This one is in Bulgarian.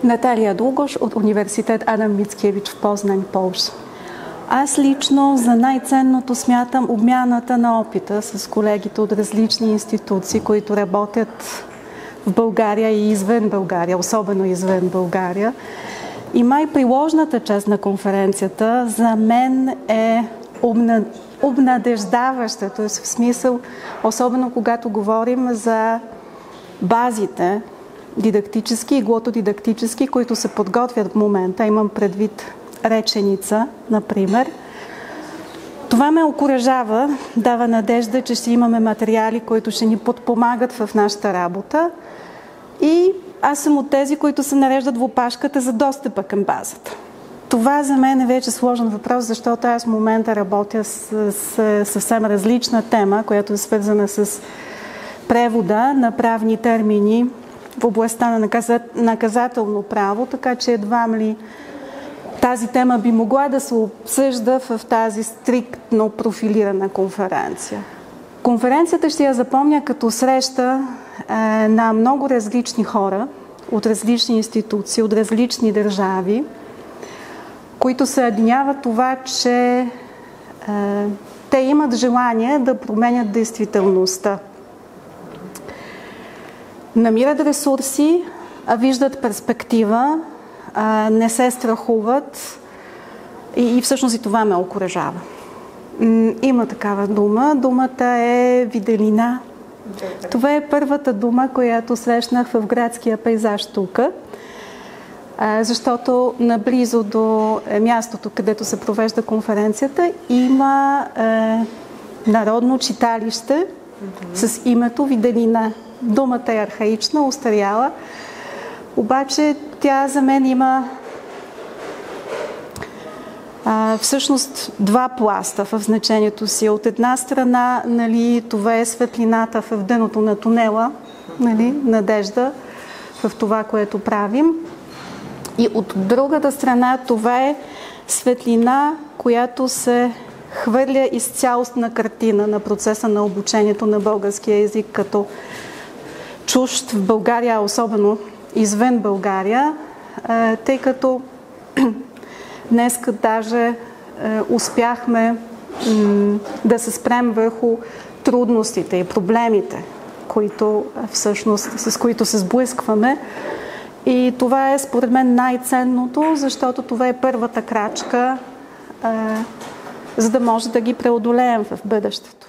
Наталия Дугош от Университет Адам Мицкевич в Познань, Полша. Аз лично за най-ценното смятам обмяната на опита с колегите от различни институции, които работят в България и извън България, особено извън България. И приложната част на конференцията за мен е обнадеждаваща, т.е. в смисъл, особено когато говорим за базите, дидактически и глотодидактически, които се подготвят в момента. Имам предвид реченица, например. Това ме окуражава, дава надежда, че ще имаме материали, които ще ни подпомагат в нашата работа. И аз съм от тези, които се нареждат в опашката за достъпа към базата. Това за мен е вече сложен въпрос, защото аз в момента работя с съвсем различна тема, която е свързана с превода на правни термини в областта на наказателно право, така че едва ли тази тема би могла да се обсъжда в тази стриктно профилирана конференция. Конференцията ще я запомня като среща на много различни хора от различни институции, от различни държави, които съединяват това, че те имат желание да променят действителността. Намират ресурси, виждат перспектива, не се страхуват и всъщност и това ме окуражава. Има такава дума. Думата е виделина. Това е първата дума, която срещнах в градския пейзаж тук, защото наблизо до мястото, където се провежда конференцията, има народно читалище с името Виделина. Думата е архаична, устаряла, обаче тя за мен има всъщност два пласта в значението си. От една страна, това е светлината в дъното на тунела, надежда в това, което правим. И от другата страна, това е светлина, която се хвърля из цялостна картина на процеса на обучението на българския език като чужд в България, особено извън България, тъй като днес даже успяхме да се спрем върху трудностите и проблемите, с които се сблъскваме. И това е според мен най-ценното, защото това е първата крачка, за да може да ги преодолеем в бъдещето.